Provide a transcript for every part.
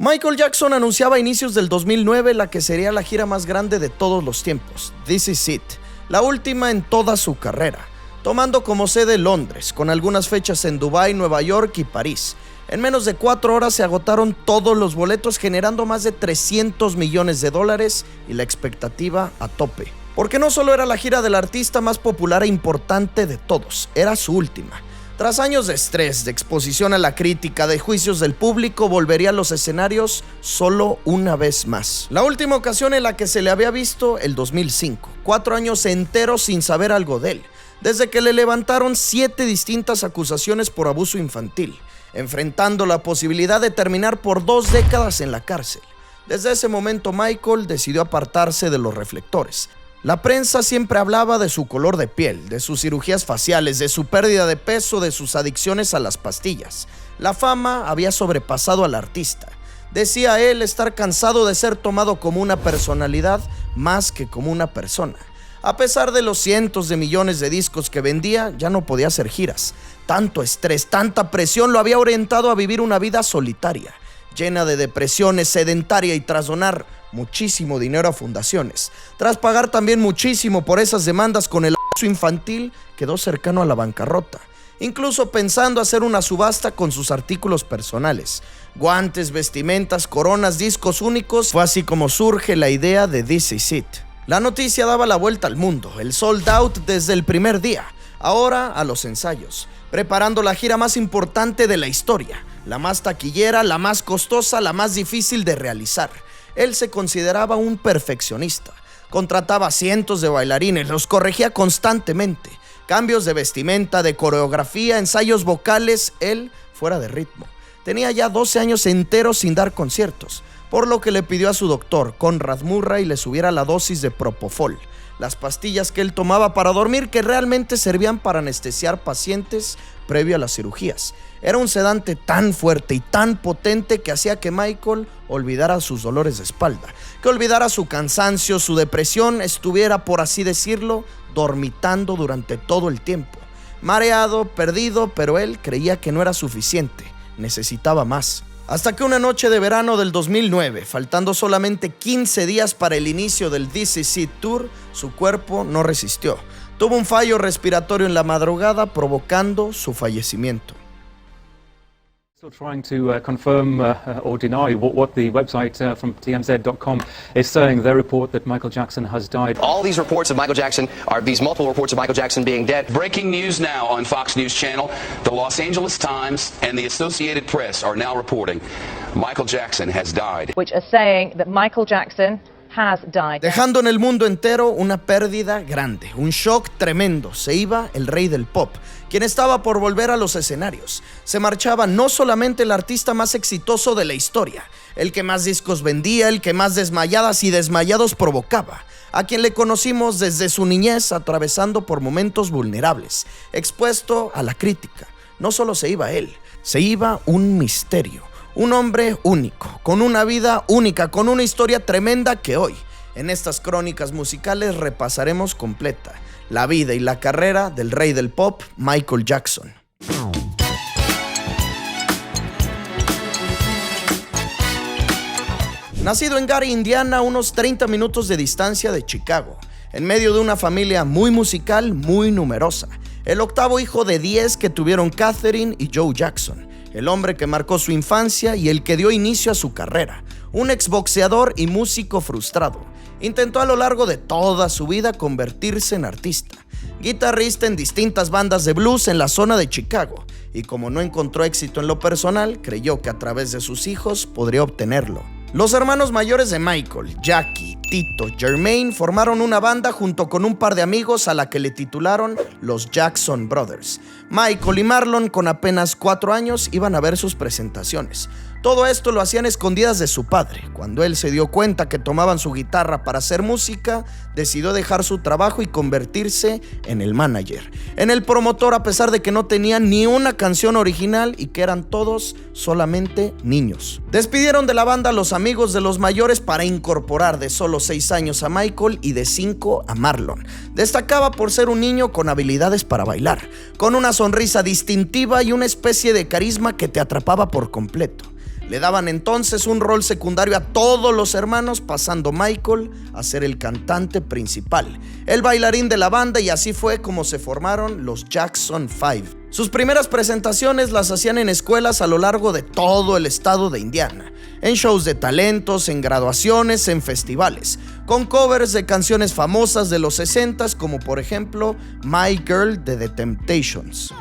Michael Jackson anunciaba a inicios del 2009 la que sería la gira más grande de todos los tiempos, This Is It, la última en toda su carrera, tomando como sede Londres, con algunas fechas en Dubái, Nueva York y París. En menos de 4 horas se agotaron todos los boletos, generando más de $300 millones y la expectativa a tope. Porque no solo era la gira del artista más popular e importante de todos, era su última. Tras años de estrés, de exposición a la crítica, de juicios del público, volvería a los escenarios solo una vez más. La última ocasión en la que se le había visto, el 2005, 4 años enteros sin saber algo de él, desde que le levantaron 7 distintas acusaciones por abuso infantil, enfrentando la posibilidad de terminar por 2 décadas en la cárcel. Desde ese momento Michael decidió apartarse de los reflectores. La prensa siempre hablaba de su color de piel, de sus cirugías faciales, de su pérdida de peso, de sus adicciones a las pastillas. La fama había sobrepasado al artista. Decía él estar cansado de ser tomado como una personalidad más que como una persona. A pesar de los cientos de millones de discos que vendía, ya no podía hacer giras. Tanto estrés, tanta presión lo había orientado a vivir una vida solitaria, llena de depresiones, sedentaria, y tras donar muchísimo dinero a fundaciones, tras pagar también muchísimo por esas demandas con el abuso infantil, quedó cercano a la bancarrota, incluso pensando hacer una subasta con sus artículos personales, guantes, vestimentas, coronas, discos únicos. Fue así como surge la idea de This Is It. La noticia daba la vuelta al mundo, el sold out desde el primer día, ahora a los ensayos, preparando la gira más importante de la historia, la más taquillera, la más costosa, la más difícil de realizar. Él se consideraba un perfeccionista. Contrataba cientos de bailarines, los corregía constantemente. Cambios de vestimenta, de coreografía, ensayos vocales, él fuera de ritmo. Tenía ya 12 años enteros sin dar conciertos, por lo que le pidió a su doctor, Conrad Murray, le subiera la dosis de Propofol, las pastillas que él tomaba para dormir, que realmente servían para anestesiar pacientes previo a las cirugías. Era un sedante tan fuerte y tan potente que hacía que Michael olvidara sus dolores de espalda, que olvidara su cansancio, su depresión, estuviera, por así decirlo, dormitando durante todo el tiempo. Mareado, perdido, pero él creía que no era suficiente, necesitaba más. Hasta que una noche de verano del 2009, faltando solamente 15 días para el inicio del This Is It Tour, su cuerpo no resistió. Tuvo un fallo respiratorio en la madrugada, provocando su fallecimiento. Still trying to confirm or deny what the website from TMZ.com is saying. They report that Michael Jackson has died. All these reports of Michael Jackson are these multiple reports of Michael Jackson being dead. Breaking news now on Fox News Channel. The Los Angeles Times and the Associated Press are now reporting Michael Jackson has died. Which are saying that Michael Jackson has died. Dejando en el mundo entero una pérdida grande, un shock tremendo. Se iba el rey del pop, quien estaba por volver a los escenarios. Se marchaba no solamente el artista más exitoso de la historia, el que más discos vendía, el que más desmayadas y desmayados provocaba, a quien le conocimos desde su niñez, atravesando por momentos vulnerables, expuesto a la crítica. No solo se iba él, se iba un misterio. Un hombre único, con una vida única, con una historia tremenda que hoy, en estas crónicas musicales, repasaremos completa. La vida y la carrera del rey del pop, Michael Jackson. Nacido en Gary, Indiana, a unos 30 minutos de distancia de Chicago, en medio de una familia muy musical, muy numerosa. El octavo hijo de 10 que tuvieron Catherine y Joe Jackson. El hombre que marcó su infancia y el que dio inicio a su carrera. Un exboxeador y músico frustrado. Intentó a lo largo de toda su vida convertirse en artista. Guitarrista en distintas bandas de blues en la zona de Chicago. Y como no encontró éxito en lo personal, creyó que a través de sus hijos podría obtenerlo. Los hermanos mayores de Michael, Jackie, Tito, Jermaine, formaron una banda junto con un par de amigos a la que le titularon los Jackson Brothers. Michael y Marlon, con apenas 4 años, iban a ver sus presentaciones. Todo esto lo hacían escondidas de su padre. Cuando él se dio cuenta que tomaban su guitarra para hacer música, decidió dejar su trabajo y convertirse en el manager, en el promotor, a pesar de que no tenían ni una canción original y que eran todos solamente niños. Despidieron de la banda a los amigos de los mayores para incorporar de solo 6 años a Michael y de 5 a Marlon. Destacaba por ser un niño con habilidades para bailar, con una sonrisa distintiva y una especie de carisma que te atrapaba por completo. Le daban entonces un rol secundario a todos los hermanos, pasando Michael a ser el cantante principal, el bailarín de la banda, y así fue como se formaron los Jackson 5. Sus primeras presentaciones las hacían en escuelas a lo largo de todo el estado de Indiana, en shows de talentos, en graduaciones, en festivales, con covers de canciones famosas de los 60s, como por ejemplo My Girl de The Temptations.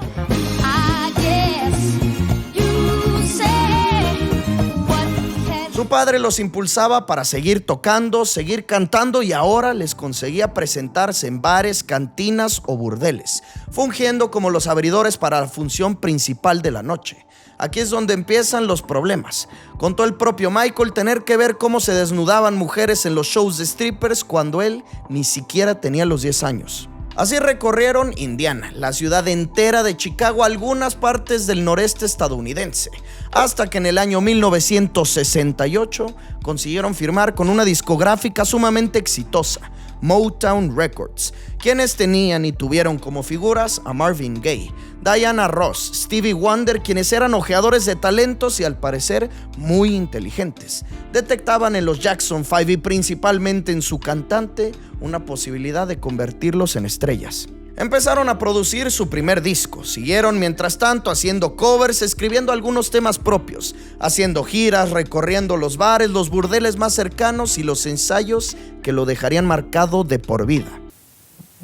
Su padre los impulsaba para seguir tocando, seguir cantando, y ahora les conseguía presentarse en bares, cantinas o burdeles, fungiendo como los abridores para la función principal de la noche. Aquí es donde empiezan los problemas. Contó el propio Michael tener que ver cómo se desnudaban mujeres en los shows de strippers cuando él ni siquiera tenía los 10 años. Así recorrieron Indiana, la ciudad entera de Chicago, algunas partes del noreste estadounidense, hasta que en el año 1968 consiguieron firmar con una discográfica sumamente exitosa, Motown Records, quienes tenían y tuvieron como figuras a Marvin Gaye, Diana Ross, Stevie Wonder, quienes eran ojeadores de talentos y al parecer muy inteligentes. Detectaban en los Jackson 5 y principalmente en su cantante una posibilidad de convertirlos en estrellas. Empezaron a producir su primer disco, siguieron mientras tanto haciendo covers, escribiendo algunos temas propios, haciendo giras, recorriendo los bares, los burdeles más cercanos y los ensayos que lo dejarían marcado de por vida.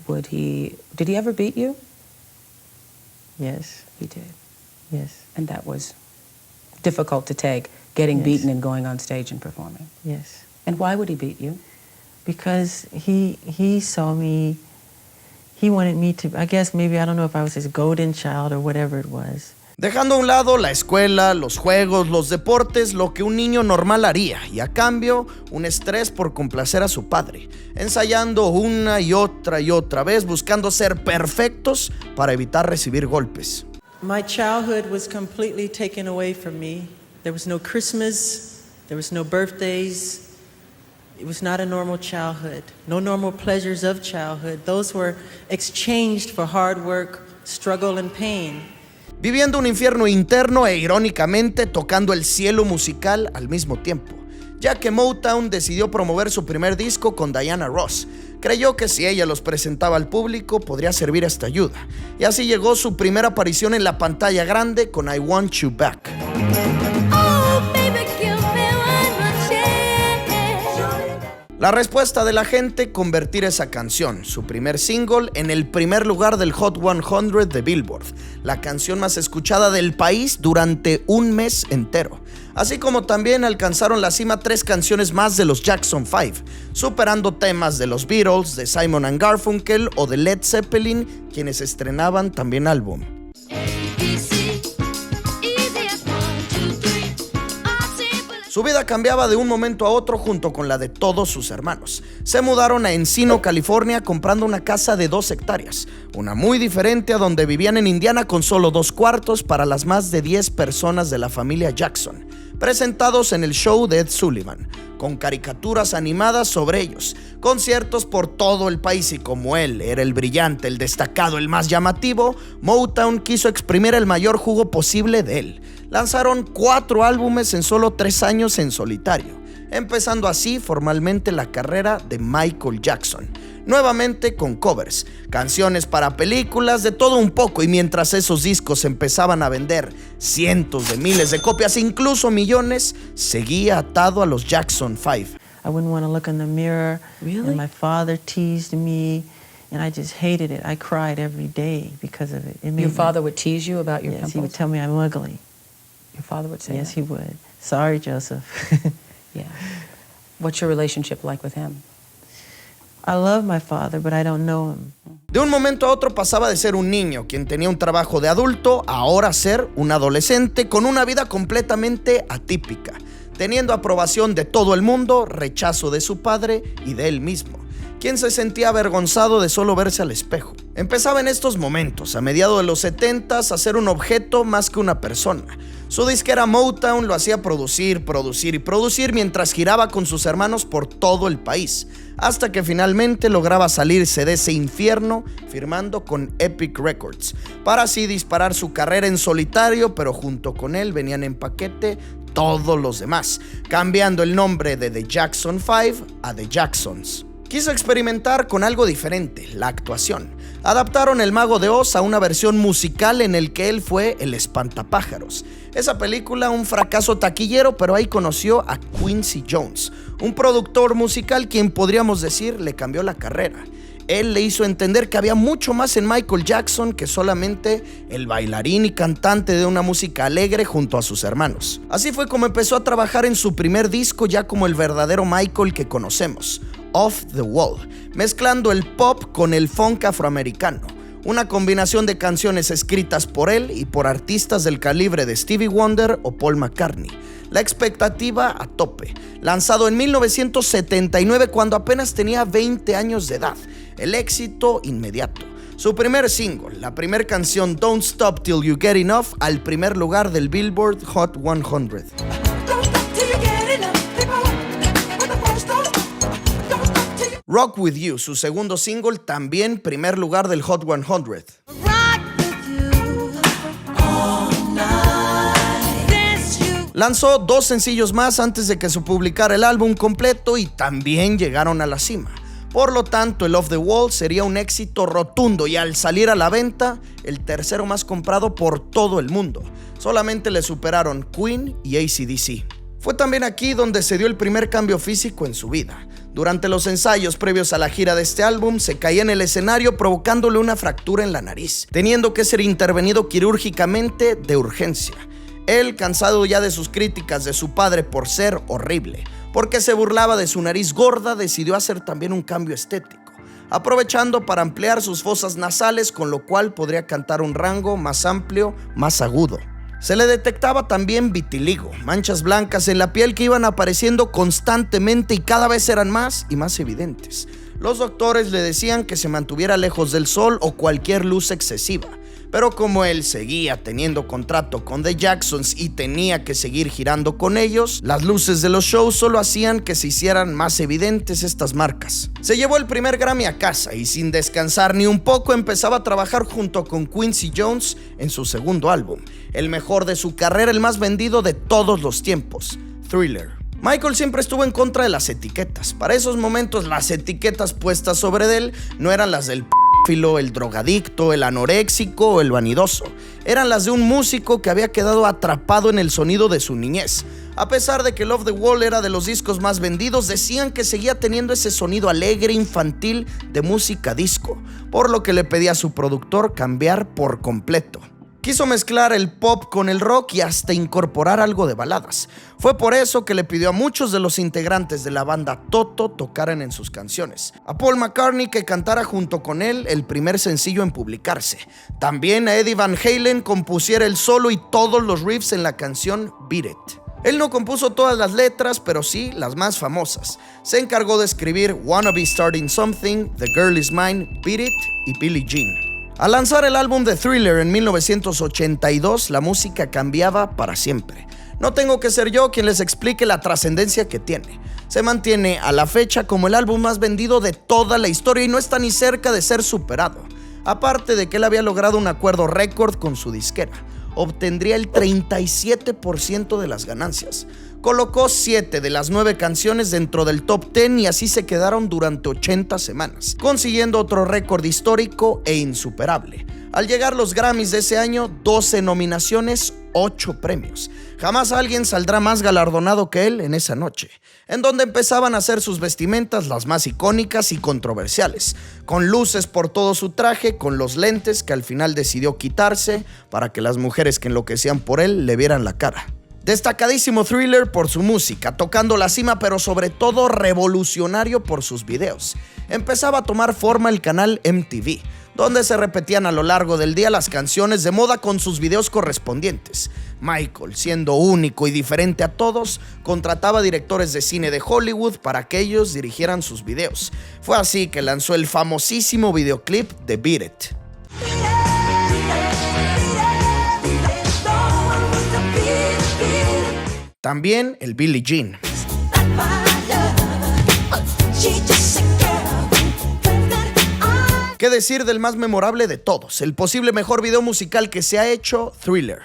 Did he ever beat you? Yes, he did. Yes. And that was difficult to take, getting beaten and going on stage and performing. Yes. And why would he beat you? Because he saw me. He wanted me to, I guess maybe, I don't know if I was his golden child or whatever it was. Dejando a un lado la escuela, los juegos, los deportes, lo que un niño normal haría, y a cambio un estrés por complacer a su padre, ensayando una y otra vez, buscando ser perfectos para evitar recibir golpes. My childhood was completely taken away from me. There was no Christmas, there was no birthdays. It was not a normal childhood, no normal pleasures of childhood. Those were exchanged for hard work, struggle, and pain. Viviendo un infierno interno e irónicamente tocando el cielo musical al mismo tiempo, ya que Motown decidió promover su primer disco con Diana Ross. Creyó que si ella los presentaba al público podría servir esta ayuda, y así llegó su primera aparición en la pantalla grande con I Want You Back. La respuesta de la gente, convertir esa canción, su primer single, en el primer lugar del Hot 100 de Billboard, la canción más escuchada del país durante un mes entero. Así como también alcanzaron la cima 3 canciones más de los Jackson 5, superando temas de los Beatles, de Simon & Garfunkel o de Led Zeppelin, quienes estrenaban también álbum. Su vida cambiaba de un momento a otro junto con la de todos sus hermanos. Se mudaron a Encino, California, comprando una casa de 2 hectáreas, una muy diferente a donde vivían en Indiana, con solo 2 cuartos para las más de 10 personas de la familia Jackson, presentados en el show de Ed Sullivan, con caricaturas animadas sobre ellos, conciertos por todo el país, y como él era el brillante, el destacado, el más llamativo, Motown quiso exprimir el mayor jugo posible de él. Lanzaron 4 álbumes en solo 3 años en solitario, empezando así formalmente la carrera de Michael Jackson, nuevamente con covers, canciones para películas, de todo un poco, y mientras esos discos empezaban a vender cientos de miles de copias, incluso millones, seguía atado a los Jackson 5. I wouldn't want to look in the mirror. Really? And my father teased me, and I just hated it. I cried every day because of it. Your father would tease you about your pimples? He would tell me I'm ugly. Your father would say Yes, that? he would. Sorry, Joseph. Yeah. What's your relationship like with him? I love my father, but I don't know him. De un momento a otro pasaba de ser un niño quien tenía un trabajo de adulto a ahora ser un adolescente con una vida completamente atípica, teniendo aprobación de todo el mundo, rechazo de su padre y de él mismo, quien se sentía avergonzado de solo verse al espejo. Empezaba en estos momentos, a mediados de los 70s, a ser un objeto más que una persona. Su disquera Motown lo hacía producir y producir mientras giraba con sus hermanos por todo el país, hasta que finalmente lograba salirse de ese infierno firmando con Epic Records, para así disparar su carrera en solitario, pero junto con él venían en paquete todos los demás, cambiando el nombre de The Jackson 5 a The Jacksons. Quiso experimentar con algo diferente, la actuación. Adaptaron El Mago de Oz a una versión musical en el que él fue el espantapájaros. Esa película, un fracaso taquillero, pero ahí conoció a Quincy Jones, un productor musical quien podríamos decir le cambió la carrera. Él le hizo entender que había mucho más en Michael Jackson que solamente el bailarín y cantante de una música alegre junto a sus hermanos. Así fue como empezó a trabajar en su primer disco ya como el verdadero Michael que conocemos, Off the Wall, mezclando el pop con el funk afroamericano. Una combinación de canciones escritas por él y por artistas del calibre de Stevie Wonder o Paul McCartney. La expectativa a tope. Lanzado en 1979 cuando apenas tenía 20 años de edad. El éxito inmediato. Su primer single, la primera canción Don't Stop Till You Get Enough, al primer lugar del Billboard Hot 100. Rock With You, su segundo single, también primer lugar del Hot 100. Lanzó 2 sencillos más antes de que se publicara el álbum completo y también llegaron a la cima. Por lo tanto, el Off the Wall sería un éxito rotundo y al salir a la venta, el tercero más comprado por todo el mundo. Solamente le superaron Queen y AC/DC. Fue también aquí donde se dio el primer cambio físico en su vida. Durante los ensayos previos a la gira de este álbum, se caía en el escenario provocándole una fractura en la nariz, teniendo que ser intervenido quirúrgicamente de urgencia. Él, cansado ya de sus críticas de su padre por ser horrible, porque se burlaba de su nariz gorda, decidió hacer también un cambio estético, aprovechando para ampliar sus fosas nasales, con lo cual podría cantar un rango más amplio, más agudo. Se le detectaba también vitiligo, manchas blancas en la piel que iban apareciendo constantemente y cada vez eran más y más evidentes. Los doctores le decían que se mantuviera lejos del sol o cualquier luz excesiva, pero como él seguía teniendo contrato con The Jacksons y tenía que seguir girando con ellos, las luces de los shows solo hacían que se hicieran más evidentes estas marcas. Se llevó el primer Grammy a casa y sin descansar ni un poco empezaba a trabajar junto con Quincy Jones en su segundo álbum, el mejor de su carrera, el más vendido de todos los tiempos, Thriller. Michael siempre estuvo en contra de las etiquetas. Para esos momentos las etiquetas puestas sobre él no eran las del el drogadicto, el anoréxico o el vanidoso. Eran las de un músico que había quedado atrapado en el sonido de su niñez. A pesar de que Love the Wall era de los discos más vendidos, decían que seguía teniendo ese sonido alegre infantil de música disco, por lo que le pedía a su productor cambiar por completo. Quiso mezclar el pop con el rock y hasta incorporar algo de baladas. Fue por eso que le pidió a muchos de los integrantes de la banda Toto tocaran en sus canciones. A Paul McCartney que cantara junto con él el primer sencillo en publicarse. También a Eddie Van Halen compusiera el solo y todos los riffs en la canción Beat It. Él no compuso todas las letras, pero sí las más famosas. Se encargó de escribir Wanna Be Starting Something, The Girl Is Mine, Beat It y Billie Jean. Al lanzar el álbum de Thriller en 1982, la música cambiaba para siempre. No tengo que ser yo quien les explique la trascendencia que tiene. Se mantiene a la fecha como el álbum más vendido de toda la historia y no está ni cerca de ser superado. Aparte de que él había logrado un acuerdo récord con su disquera, obtendría el 37% de las ganancias. Colocó 7 de las 9 canciones dentro del top 10 y así se quedaron durante 80 semanas, consiguiendo otro récord histórico e insuperable. Al llegar los Grammys de ese año, 12 nominaciones, 8 premios. Jamás alguien saldrá más galardonado que él en esa noche, en donde empezaban a hacer sus vestimentas las más icónicas y controversiales, con luces por todo su traje, con los lentes que al final decidió quitarse para que las mujeres que enloquecían por él le vieran la cara. Destacadísimo Thriller por su música, tocando la cima, pero sobre todo revolucionario por sus videos. Empezaba a tomar forma el canal MTV, donde se repetían a lo largo del día las canciones de moda con sus videos correspondientes. Michael, siendo único y diferente a todos, contrataba directores de cine de Hollywood para que ellos dirigieran sus videos. Fue así que lanzó el famosísimo videoclip de Beat It. También el Billie Jean. ¿Qué decir del más memorable de todos? El posible mejor video musical que se ha hecho, Thriller.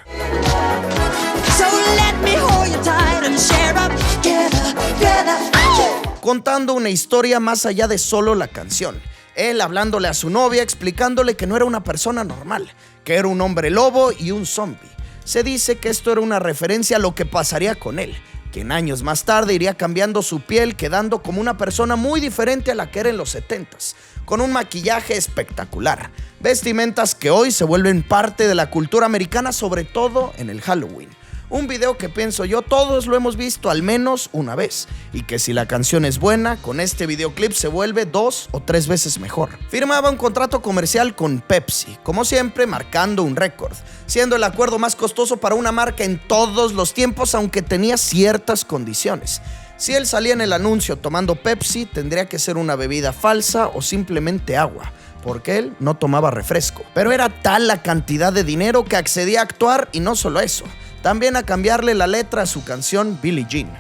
contando una historia más allá de solo la canción. Él hablándole a su novia, explicándole que no era una persona normal, que era un hombre lobo y un zombie. Se dice que esto era una referencia a lo que pasaría con él, que en años más tarde iría cambiando su piel, quedando como una persona muy diferente a la que era en los 70s, con un maquillaje espectacular, vestimentas que hoy se vuelven parte de la cultura americana, sobre todo en el Halloween. Un video que pienso yo todos lo hemos visto al menos una vez, y que si la canción es buena, con este videoclip se vuelve 2 o 3 veces mejor. Firmaba un contrato comercial con Pepsi, como siempre marcando un récord, siendo el acuerdo más costoso para una marca en todos los tiempos, aunque tenía ciertas condiciones. Si él salía en el anuncio tomando Pepsi, tendría que ser una bebida falsa o simplemente agua, porque él no tomaba refresco. Pero era tal la cantidad de dinero que accedía a actuar, y no solo eso, también a cambiarle la letra a su canción Billie Jean.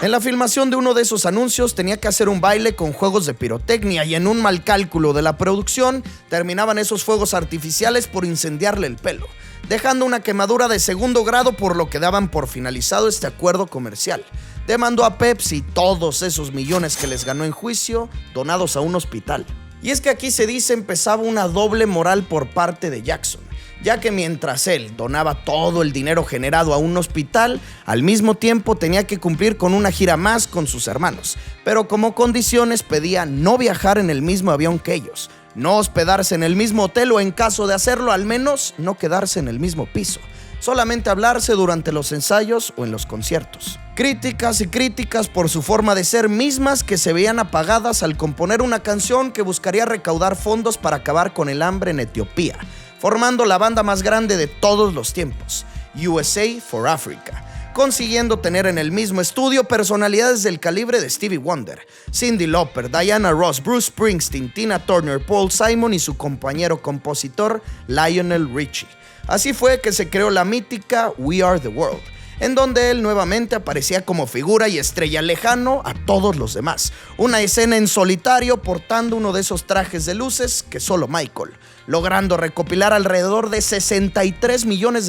En la filmación de uno de esos anuncios tenía que hacer un baile con juegos de pirotecnia, y en un mal cálculo de la producción terminaban esos fuegos artificiales por incendiarle el pelo, dejando una quemadura de 2º grado, por lo que daban por finalizado este acuerdo comercial. Demandó a Pepsi todos esos millones que les ganó en juicio, donados a un hospital. Y es que aquí se dice empezaba una doble moral por parte de Jackson, ya que mientras él donaba todo el dinero generado a un hospital, al mismo tiempo tenía que cumplir con una gira más con sus hermanos, pero como condiciones pedía no viajar en el mismo avión que ellos, no hospedarse en el mismo hotel, o en caso de hacerlo, al menos no quedarse en el mismo piso, solamente hablarse durante los ensayos o en los conciertos. Críticas y críticas por su forma de ser, mismas que se veían apagadas al componer una canción que buscaría recaudar fondos para acabar con el hambre en Etiopía, formando la banda más grande de todos los tiempos, USA for Africa, consiguiendo tener en el mismo estudio personalidades del calibre de Stevie Wonder, Cyndi Lauper, Diana Ross, Bruce Springsteen, Tina Turner, Paul Simon y su compañero compositor Lionel Richie. Así fue que se creó la mítica We Are the World, en donde él nuevamente aparecía como figura y estrella lejano a todos los demás. Una escena en solitario portando uno de esos trajes de luces que solo Michael, logrando recopilar alrededor de $63 millones,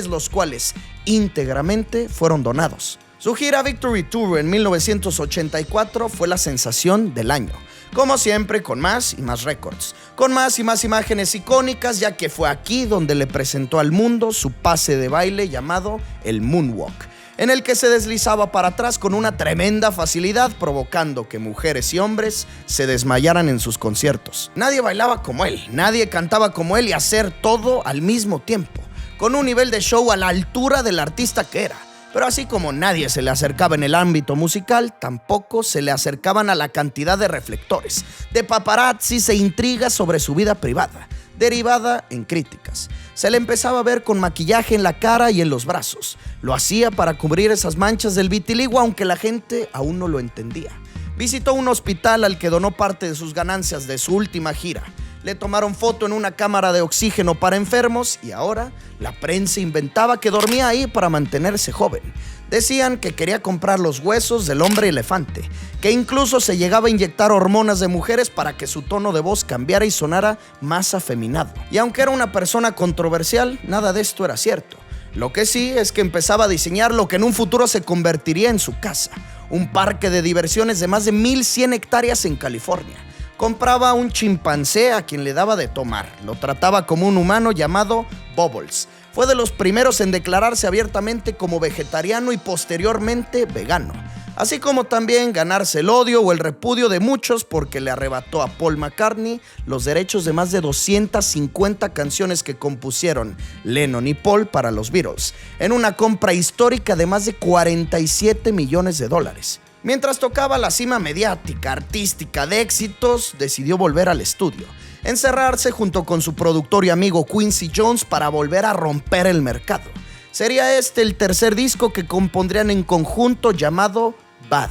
los cuales íntegramente fueron donados. Su gira Victory Tour en 1984 fue la sensación del año, como siempre con más y más récords, con más y más imágenes icónicas, ya que fue aquí donde le presentó al mundo su pase de baile llamado el Moonwalk, en el que se deslizaba para atrás con una tremenda facilidad, provocando que mujeres y hombres se desmayaran en sus conciertos. Nadie bailaba como él, nadie cantaba como él, y hacer todo al mismo tiempo, con un nivel de show a la altura del artista que era. Pero así como nadie se le acercaba en el ámbito musical, tampoco se le acercaban a la cantidad de reflectores, de paparazzis e intrigas sobre su vida privada, derivada en críticas. Se le empezaba a ver con maquillaje en la cara y en los brazos. Lo hacía para cubrir esas manchas del vitiligo, aunque la gente aún no lo entendía. Visitó un hospital al que donó parte de sus ganancias de su última gira. Le tomaron foto en una cámara de oxígeno para enfermos, y ahora la prensa inventaba que dormía ahí para mantenerse joven. Decían que quería comprar los huesos del hombre elefante, que incluso se llegaba a inyectar hormonas de mujeres para que su tono de voz cambiara y sonara más afeminado. Y aunque era una persona controversial, nada de esto era cierto. Lo que sí es que empezaba a diseñar lo que en un futuro se convertiría en su casa, un parque de diversiones de más de 1,100 hectáreas en California. Compraba un chimpancé a quien le daba de tomar. Lo trataba como un humano llamado Bubbles. Fue de los primeros en declararse abiertamente como vegetariano y posteriormente vegano. Así como también ganarse el odio o el repudio de muchos porque le arrebató a Paul McCartney los derechos de más de 250 canciones que compusieron Lennon y Paul para los Beatles, en una compra histórica de más de $47 millones. Mientras tocaba la cima mediática, artística, de éxitos, decidió volver al estudio, encerrarse junto con su productor y amigo Quincy Jones para volver a romper el mercado. Sería este el tercer disco que compondrían en conjunto, llamado Bad.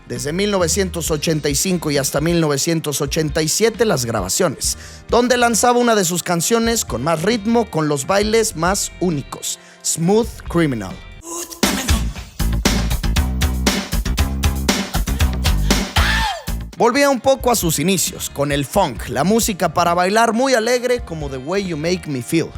Desde 1985 y hasta 1987 las grabaciones, donde lanzaba una de sus canciones con más ritmo, con los bailes más únicos, Smooth Criminal. Volvía un poco a sus inicios, con el funk, la música para bailar muy alegre como The Way You Make Me Feel.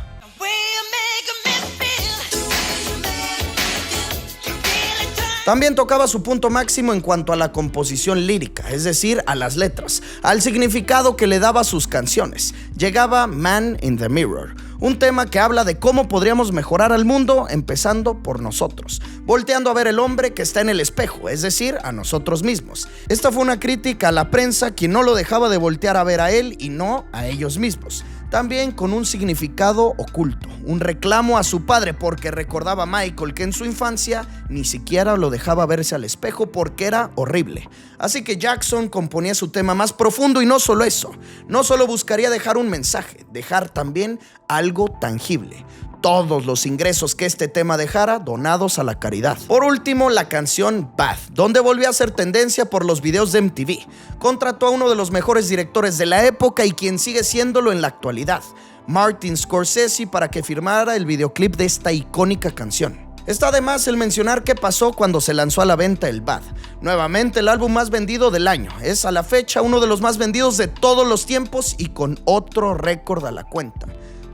También tocaba su punto máximo en cuanto a la composición lírica, es decir, a las letras, al significado que le daba a sus canciones. Llegaba Man in the Mirror, un tema que habla de cómo podríamos mejorar al mundo empezando por nosotros, volteando a ver el hombre que está en el espejo, es decir, a nosotros mismos. Esta fue una crítica a la prensa, quien no lo dejaba de voltear a ver a él y no a ellos mismos. También con un significado oculto, un reclamo a su padre porque recordaba a Michael que en su infancia ni siquiera lo dejaba verse al espejo porque era horrible. Así que Jackson componía su tema más profundo y no solo eso, no solo buscaría dejar un mensaje, dejar también algo tangible. Todos los ingresos que este tema dejara donados a la caridad. Por último, la canción Bad, donde volvió a ser tendencia por los videos de MTV. Contrató a uno de los mejores directores de la época y quien sigue siéndolo en la actualidad, Martin Scorsese, para que firmara el videoclip de esta icónica canción. Está de más el mencionar qué pasó cuando se lanzó a la venta el Bad. Nuevamente el álbum más vendido del año. Es a la fecha uno de los más vendidos de todos los tiempos y con otro récord a la cuenta.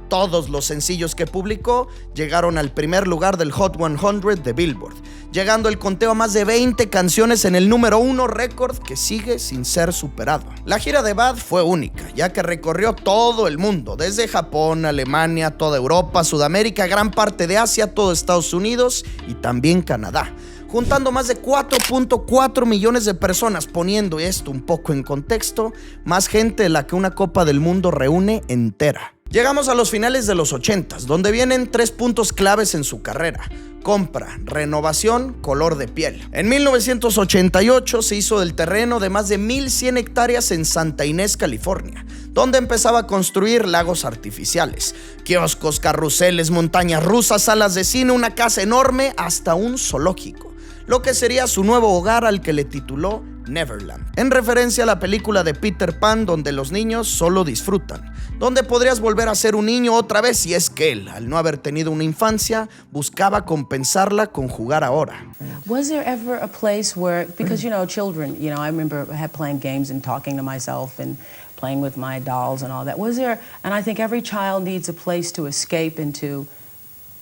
Todos los sencillos que publicó llegaron al primer lugar del Hot 100 de Billboard, llegando el conteo a más de 20 canciones en el número 1, récord que sigue sin ser superado. La gira de Bad fue única, ya que recorrió todo el mundo, desde Japón, Alemania, toda Europa, Sudamérica, gran parte de Asia, todo Estados Unidos y también Canadá, juntando más de 4.4 millones de personas, poniendo esto un poco en contexto, más gente de la que una Copa del Mundo reúne entera. Llegamos a los finales de los 80s, donde vienen 3 puntos claves en su carrera: compra, renovación, color de piel. En 1988 se hizo del terreno de más de 1,100 hectáreas en Santa Inés, California, donde empezaba a construir lagos artificiales, kioscos, carruseles, montañas rusas, salas de cine, una casa enorme, hasta un zoológico, lo que sería su nuevo hogar, al que le tituló Neverland, en referencia a la película de Peter Pan, donde los niños solo disfrutan, donde podrías volver a ser un niño otra vez si es que él, al no haber tenido una infancia, buscaba compensarla con jugar ahora. Was there ever a place where, because children, I remember playing games and talking to myself and playing with my dolls and all that. Was there, and I think every child needs a place to escape into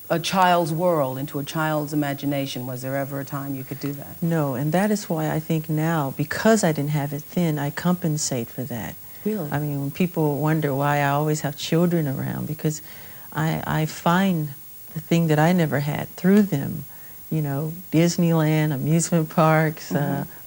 a child's world, into a child's imagination. Was there ever a time you could do that? No, and that is why I think now, because I didn't have it then, I compensate for that. Really? I mean, when people wonder why I always have children around, because I find the thing that I never had through them. Disneyland, amusement parks,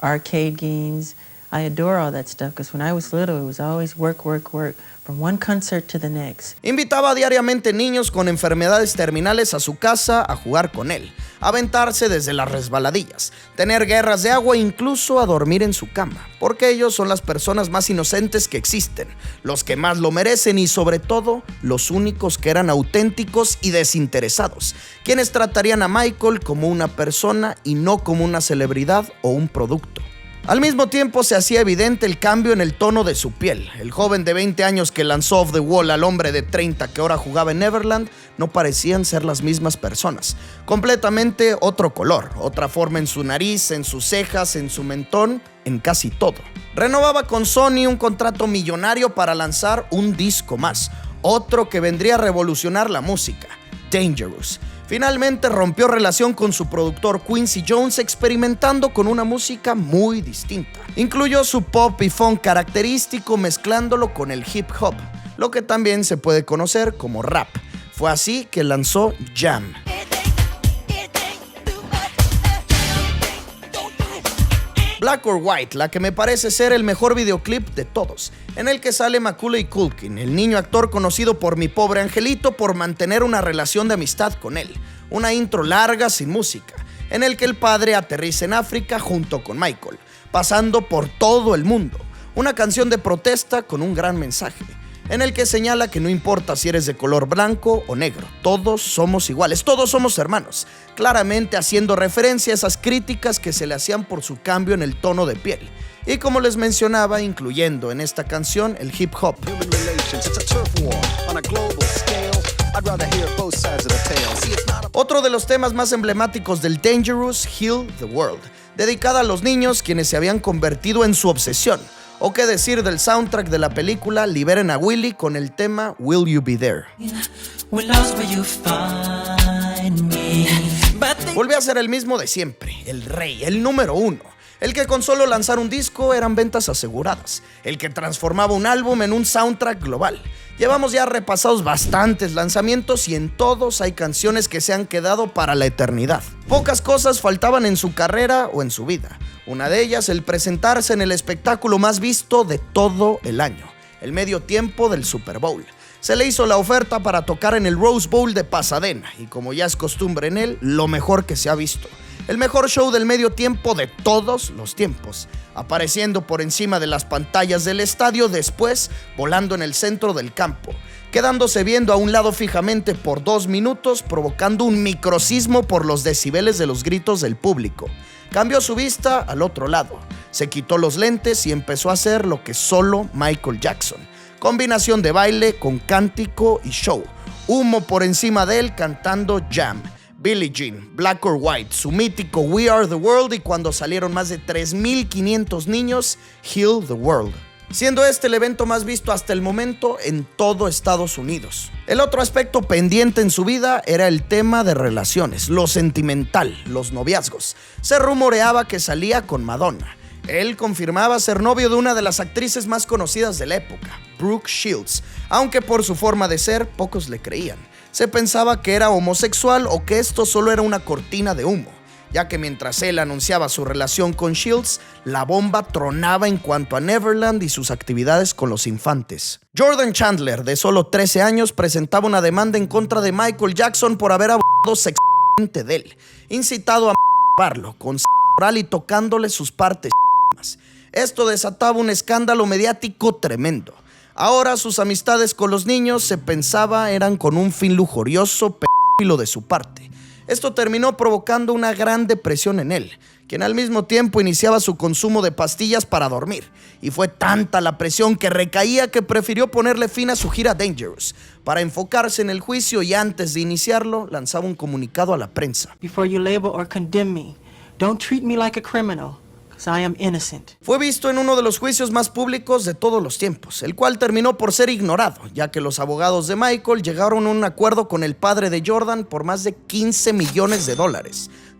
arcade games. I adore all that stuff, because when I was little, it was always work, work, work, from one concert to the next. Invitaba diariamente niños con enfermedades terminales a su casa a jugar con él, a aventarse desde las resbaladillas, tener guerras de agua e incluso a dormir en su cama, porque ellos son las personas más inocentes que existen, los que más lo merecen y sobre todo los únicos que eran auténticos y desinteresados, quienes tratarían a Michael como una persona y no como una celebridad o un producto. Al mismo tiempo se hacía evidente el cambio en el tono de su piel. El joven de 20 años que lanzó Off the Wall al hombre de 30 que ahora jugaba en Neverland no parecían ser las mismas personas. Completamente otro color, otra forma en su nariz, en sus cejas, en su mentón, en casi todo. Renovaba con Sony un contrato millonario para lanzar un disco más, otro que vendría a revolucionar la música, Dangerous. Finalmente rompió relación con su productor Quincy Jones, experimentando con una música muy distinta. Incluyó su pop y funk característico mezclándolo con el hip hop, lo que también se puede conocer como rap. Fue así que lanzó Jam. Black or White, la que me parece ser el mejor videoclip de todos, en el que sale Macaulay Culkin, el niño actor conocido por Mi Pobre Angelito por mantener una relación de amistad con él. Una intro larga sin música, en el que el padre aterriza en África junto con Michael, pasando por todo el mundo. Una canción de protesta con un gran mensaje, en el que señala que no importa si eres de color blanco o negro, todos somos iguales, todos somos hermanos, claramente haciendo referencia a esas críticas que se le hacían por su cambio en el tono de piel. Y como les mencionaba, incluyendo en esta canción el hip hop. Otro de los temas más emblemáticos del Dangerous, Heal the World, dedicada a los niños quienes se habían convertido en su obsesión. O qué decir del soundtrack de la película Liberen a Willie con el tema Will You Be There. Volvió a ser el mismo de siempre, el rey, el número uno. El que con solo lanzar un disco eran ventas aseguradas. El que transformaba un álbum en un soundtrack global. Llevamos ya repasados bastantes lanzamientos y en todos hay canciones que se han quedado para la eternidad. Pocas cosas faltaban en su carrera o en su vida. Una de ellas, el presentarse en el espectáculo más visto de todo el año, el medio tiempo del Super Bowl. Se le hizo la oferta para tocar en el Rose Bowl de Pasadena y, como ya es costumbre en él, lo mejor que se ha visto. El mejor show del medio tiempo de todos los tiempos, apareciendo por encima de las pantallas del estadio, después volando en el centro del campo, quedándose viendo a un lado fijamente por 2 minutos, provocando un microsismo por los decibeles de los gritos del público. Cambió su vista al otro lado, se quitó los lentes y empezó a hacer lo que solo Michael Jackson. Combinación de baile con cántico y show, humo por encima de él cantando Jam, Billie Jean, Black or White, su mítico We Are the World y cuando salieron más de 3.500 niños, Heal the World. Siendo este el evento más visto hasta el momento en todo Estados Unidos. El otro aspecto pendiente en su vida era el tema de relaciones, lo sentimental, los noviazgos. Se rumoreaba que salía con Madonna. Él confirmaba ser novio de una de las actrices más conocidas de la época, Brooke Shields, aunque por su forma de ser pocos le creían. Se pensaba que era homosexual o que esto solo era una cortina de humo, ya que mientras él anunciaba su relación con Shields, la bomba tronaba en cuanto a Neverland y sus actividades con los infantes. Jordan Chandler, de solo 13 años, presentaba una demanda en contra de Michael Jackson por haber abusado sexualmente de él, incitado a masturbarlo con sexo oral y tocándole sus partes. Esto desataba un escándalo mediático tremendo. Ahora sus amistades con los niños se pensaba eran con un fin lujurioso, pedófilo de su parte. Esto terminó provocando una gran depresión en él, quien al mismo tiempo iniciaba su consumo de pastillas para dormir. Y fue tanta la presión que recaía que prefirió ponerle fin a su gira Dangerous, para enfocarse en el juicio y antes de iniciarlo lanzaba un comunicado a la prensa. Before you label or condemn me, don't treat me like a criminal. I am innocent. Fue visto en uno de los juicios más públicos de todos los tiempos, el cual terminó por ser ignorado, ya que los abogados de Michael llegaron a un acuerdo con el padre de Jordan por más de $15 millones.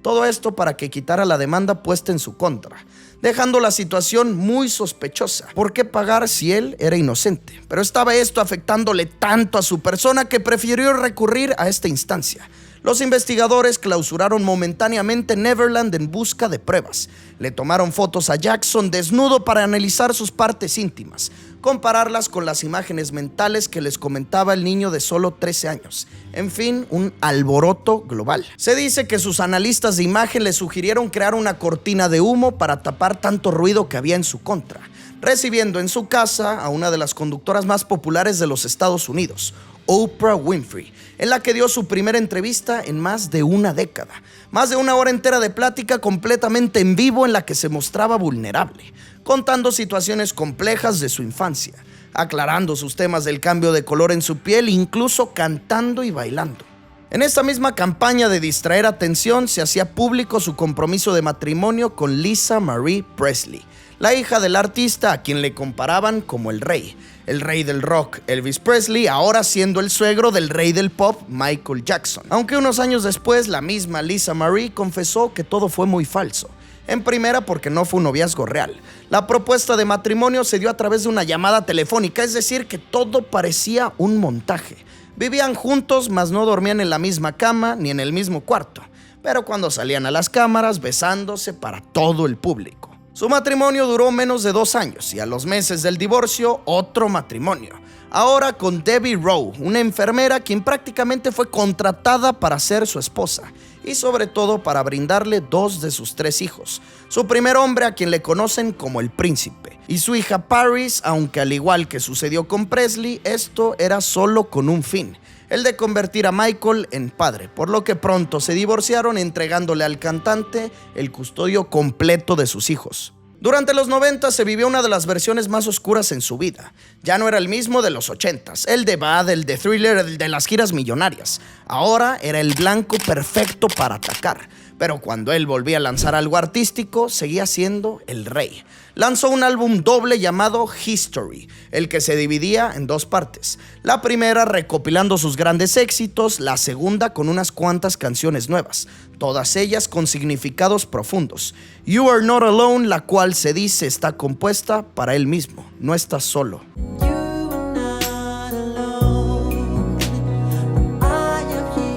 Todo esto para que quitara la demanda puesta en su contra, dejando la situación muy sospechosa. ¿Por qué pagar si él era inocente? Pero estaba esto afectándole tanto a su persona que prefirió recurrir a esta instancia. Los investigadores clausuraron momentáneamente Neverland en busca de pruebas. Le tomaron fotos a Jackson desnudo para analizar sus partes íntimas, compararlas con las imágenes mentales que les comentaba el niño de solo 13 años. En fin, un alboroto global. Se dice que sus analistas de imagen le sugirieron crear una cortina de humo para tapar tanto ruido que había en su contra, recibiendo en su casa a una de las conductoras más populares de los Estados Unidos, Oprah Winfrey, en la que dio su primera entrevista en más de una década. Más de una hora entera de plática completamente en vivo en la que se mostraba vulnerable, contando situaciones complejas de su infancia, aclarando sus temas del cambio de color en su piel, incluso cantando y bailando. En esta misma campaña de distraer atención se hacía público su compromiso de matrimonio con Lisa Marie Presley, la hija del artista a quien le comparaban como el rey del rock Elvis Presley, ahora siendo el suegro del rey del pop Michael Jackson. Aunque unos años después la misma Lisa Marie confesó que todo fue muy falso. En primera, porque no fue un noviazgo real. La propuesta de matrimonio se dio a través de una llamada telefónica, es decir, que todo parecía un montaje. Vivían juntos, mas no dormían en la misma cama ni en el mismo cuarto, pero cuando salían a las cámaras besándose para todo el público. Su matrimonio duró menos de 2 años y a los meses del divorcio, otro matrimonio. Ahora con Debbie Rowe, una enfermera quien prácticamente fue contratada para ser su esposa y sobre todo para brindarle 2 de sus 3 hijos. Su primer hombre, a quien le conocen como el príncipe, y su hija Paris, aunque al igual que sucedió con Presley, esto era solo con un fin: el de convertir a Michael en padre, por lo que pronto se divorciaron, entregándole al cantante el custodio completo de sus hijos. Durante los 90 se vivió una de las versiones más oscuras en su vida. Ya no era el mismo de los 80s, el de Bad, el de Thriller, el de las giras millonarias. Ahora era el blanco perfecto para atacar. Pero cuando él volvía a lanzar algo artístico, seguía siendo el rey. Lanzó un álbum doble llamado History, el que se dividía en dos partes. La primera recopilando sus grandes éxitos, la segunda con unas cuantas canciones nuevas, todas ellas con significados profundos. You Are Not Alone, la cual se dice está compuesta para él mismo, no estás solo.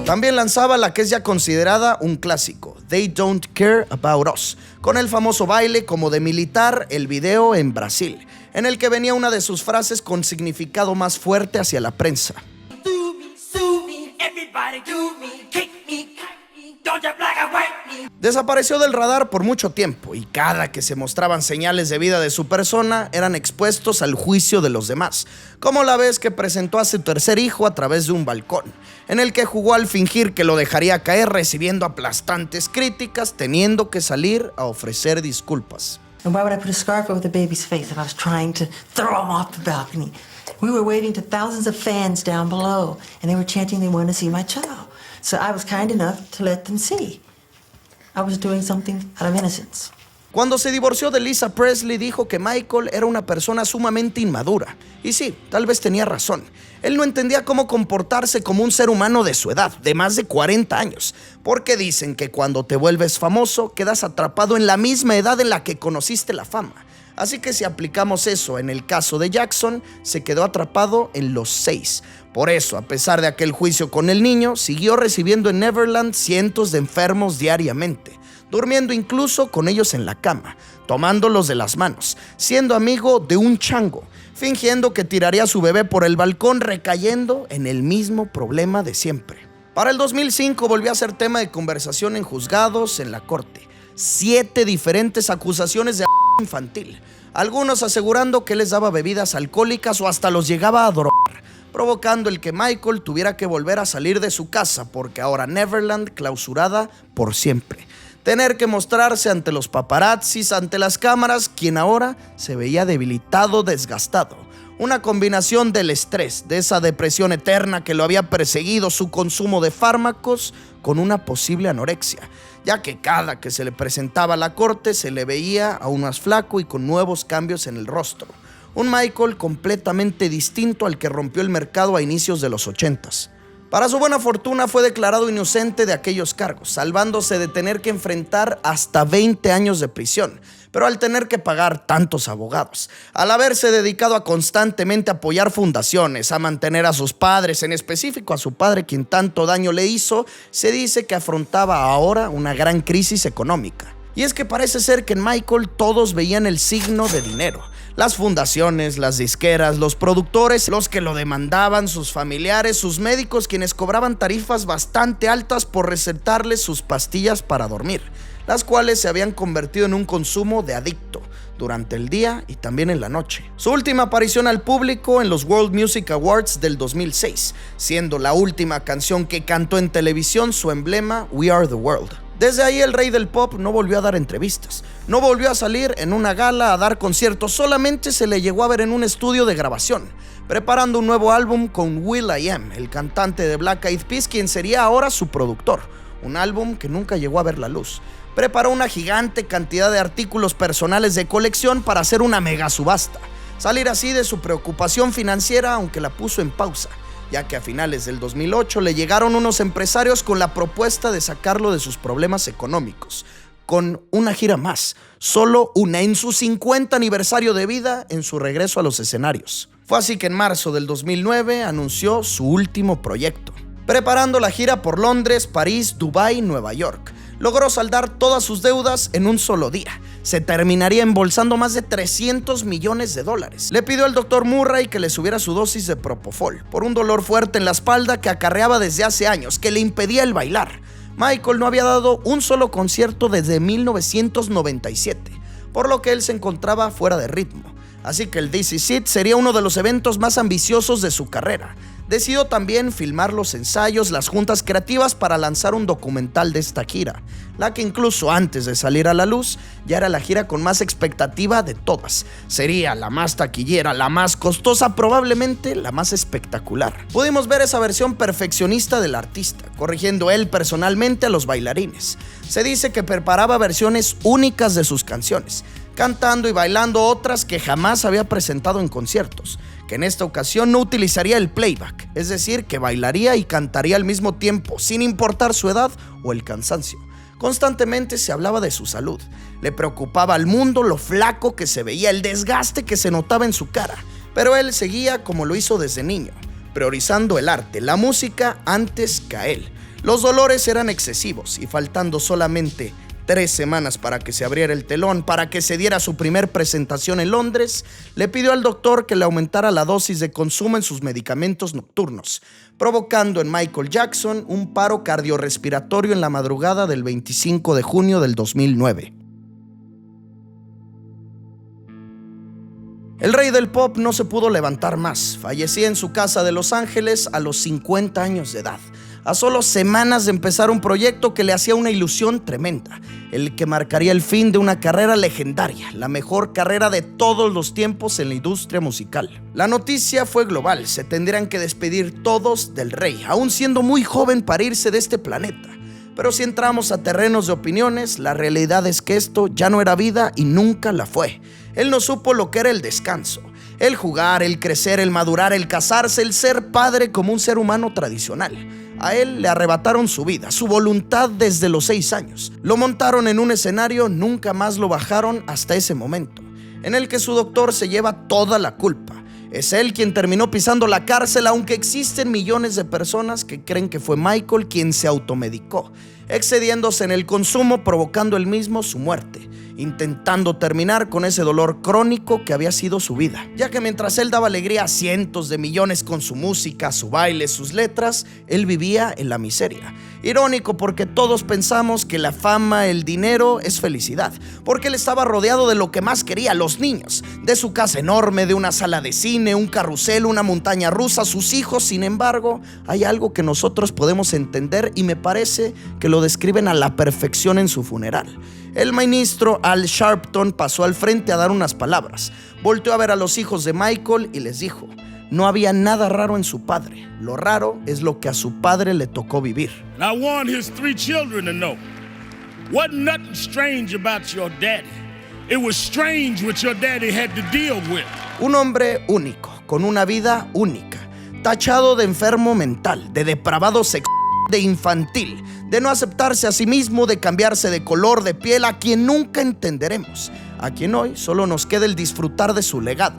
También lanzaba la que es ya considerada un clásico, They Don't Care About Us, con el famoso baile como de militar, el video en Brasil, en el que venía una de sus frases con significado más fuerte hacia la prensa. Desapareció del radar por mucho tiempo y cada que se mostraban señales de vida de su persona eran expuestos al juicio de los demás, como la vez que presentó a su tercer hijo a través de un balcón, en el que jugó al fingir que lo dejaría caer recibiendo aplastantes críticas, teniendo que salir a ofrecer disculpas. And why would I put a scarf over the baby's face if I was trying to throw him off the balcony? We were waving to thousands of fans down below, and they were chanting they wanted to see my child. So I was kind enough to let them see. I was doing something out of innocence. Cuando se divorció de Lisa Presley, dijo que Michael era una persona sumamente inmadura. Y sí, tal vez tenía razón. Él no entendía cómo comportarse como un ser humano de su edad, de más de 40 años. Porque dicen que cuando te vuelves famoso, quedas atrapado en la misma edad en la que conociste la fama. Así que si aplicamos eso en el caso de Jackson, se quedó atrapado en los 6. Por eso, a pesar de aquel juicio con el niño, siguió recibiendo en Neverland cientos de enfermos diariamente, durmiendo incluso con ellos en la cama, tomándolos de las manos, siendo amigo de un chango, fingiendo que tiraría a su bebé por el balcón, recayendo en el mismo problema de siempre. Para el 2005 volvió a ser tema de conversación en juzgados en la corte. 7 diferentes acusaciones de infantil, algunos asegurando que les daba bebidas alcohólicas o hasta los llegaba a drogar, provocando el que Michael tuviera que volver a salir de su casa porque ahora Neverland clausurada por siempre. Tener que mostrarse ante los paparazzis, ante las cámaras, quien ahora se veía debilitado, desgastado. Una combinación del estrés, de esa depresión eterna que lo había perseguido, su consumo de fármacos, con una posible anorexia, ya que cada que se le presentaba a la corte se le veía aún más flaco y con nuevos cambios en el rostro. Un Michael completamente distinto al que rompió el mercado a inicios de los 80s. Para su buena fortuna fue declarado inocente de aquellos cargos, salvándose de tener que enfrentar hasta 20 años de prisión, pero al tener que pagar tantos abogados, al haberse dedicado a constantemente apoyar fundaciones, a mantener a sus padres, en específico a su padre quien tanto daño le hizo, se dice que afrontaba ahora una gran crisis económica. Y es que parece ser que en Michael todos veían el signo de dinero. Las fundaciones, las disqueras, los productores, los que lo demandaban, sus familiares, sus médicos, quienes cobraban tarifas bastante altas por recetarles sus pastillas para dormir, las cuales se habían convertido en un consumo de adicto durante el día y también en la noche. Su última aparición al público en los World Music Awards del 2006, siendo la última canción que cantó en televisión su emblema We Are the World. Desde ahí el rey del pop no volvió a dar entrevistas, no volvió a salir en una gala a dar conciertos, solamente se le llegó a ver en un estudio de grabación, preparando un nuevo álbum con will.i.am, el cantante de Black Eyed Peas, quien sería ahora su productor, un álbum que nunca llegó a ver la luz. Preparó una gigante cantidad de artículos personales de colección para hacer una mega subasta, salir así de su preocupación financiera, aunque la puso en pausa, ya que a finales del 2008 le llegaron unos empresarios con la propuesta de sacarlo de sus problemas económicos, con una gira más, solo una, en su 50 aniversario de vida, en su regreso a los escenarios. Fue así que en marzo del 2009 anunció su último proyecto, preparando la gira por Londres, París, Dubái y Nueva York. Logró saldar todas sus deudas en un solo día. Se terminaría embolsando más de $300 millones. Le pidió al Dr. Murray que le subiera su dosis de Propofol por un dolor fuerte en la espalda que acarreaba desde hace años, que le impedía el bailar. Michael no había dado un solo concierto desde 1997, por lo que él se encontraba fuera de ritmo. Así que el This Is It sería uno de los eventos más ambiciosos de su carrera. decidió también filmar los ensayos, las juntas creativas para lanzar un documental de esta gira, la que incluso antes de salir a la luz ya era la gira con más expectativa de todas. Sería la más taquillera, la más costosa, probablemente la más espectacular. Pudimos ver esa versión perfeccionista del artista, corrigiendo él personalmente a los bailarines. Se dice que preparaba versiones únicas de sus canciones, cantando y bailando otras que jamás había presentado en conciertos, que en esta ocasión no utilizaría el playback, es decir, que bailaría y cantaría al mismo tiempo, sin importar su edad o el cansancio. Constantemente se hablaba de su salud. Le preocupaba al mundo lo flaco que se veía, el desgaste que se notaba en su cara, pero él seguía como lo hizo desde niño, priorizando el arte, la música antes que a él. Los dolores eran excesivos y faltando solamente 3 semanas para que se abriera el telón, para que se diera su primer presentación en Londres, le pidió al doctor que le aumentara la dosis de consumo en sus medicamentos nocturnos, provocando en Michael Jackson un paro cardiorrespiratorio en la madrugada del 25 de junio del 2009. El rey del pop no se pudo levantar más. Fallecía en su casa de Los Ángeles a los 50 años de edad, a solo semanas de empezar un proyecto que le hacía una ilusión tremenda, el que marcaría el fin de una carrera legendaria, la mejor carrera de todos los tiempos en la industria musical. La noticia fue global, se tendrían que despedir todos del rey, aún siendo muy joven para irse de este planeta. Pero si entramos a terrenos de opiniones, la realidad es que esto ya no era vida y nunca la fue. Él no supo lo que era el descanso, el jugar, el crecer, el madurar, el casarse, el ser padre como un ser humano tradicional. A él le arrebataron su vida, su voluntad desde los 6 años. Lo montaron en un escenario, nunca más lo bajaron hasta ese momento, en el que su doctor se lleva toda la culpa. Es él quien terminó pisando la cárcel, aunque existen millones de personas que creen que fue Michael quien se automedicó, excediéndose en el consumo, provocando él mismo su muerte, intentando terminar con ese dolor crónico que había sido su vida, ya que mientras él daba alegría a cientos de millones con su música, su baile, sus letras, él vivía en la miseria. Irónico, porque todos pensamos que la fama, el dinero es felicidad, porque él estaba rodeado de lo que más quería, los niños, de su casa enorme, de una sala de cine, un carrusel, una montaña rusa, sus hijos. Sin embargo, hay algo que nosotros podemos entender y me parece que lo describen a la perfección en su funeral. El ministro Al Sharpton pasó al frente a dar unas palabras, volteó a ver a los hijos de Michael y les dijo: no había nada raro en su padre, lo raro es lo que a su padre le tocó vivir. And I want his 3 children to know, wasn't nothing strange about your daddy. It was strange what your daddy had to deal with. Un hombre único, con una vida única, tachado de enfermo mental, de depravado sexual, de infantil, de no aceptarse a sí mismo, de cambiarse de color de piel, a quien nunca entenderemos, a quien hoy solo nos queda el disfrutar de su legado,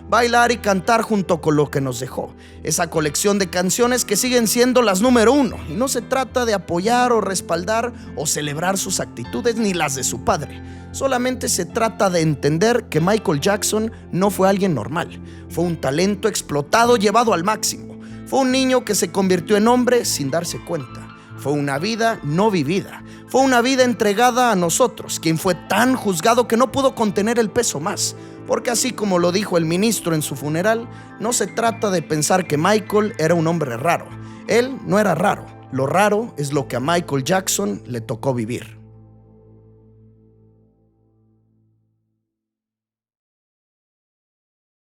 bailar y cantar junto con lo que nos dejó, esa colección de canciones que siguen siendo las número 1, y no se trata de apoyar o respaldar o celebrar sus actitudes ni las de su padre. Solamente se trata de entender que Michael Jackson no fue alguien normal, fue un talento explotado, llevado al máximo. Fue un niño que se convirtió en hombre sin darse cuenta. Fue una vida no vivida. Fue una vida entregada a nosotros, quien fue tan juzgado que no pudo contener el peso más. Porque así como lo dijo el ministro en su funeral, no se trata de pensar que Michael era un hombre raro. Él no era raro. Lo raro es lo que a Michael Jackson le tocó vivir.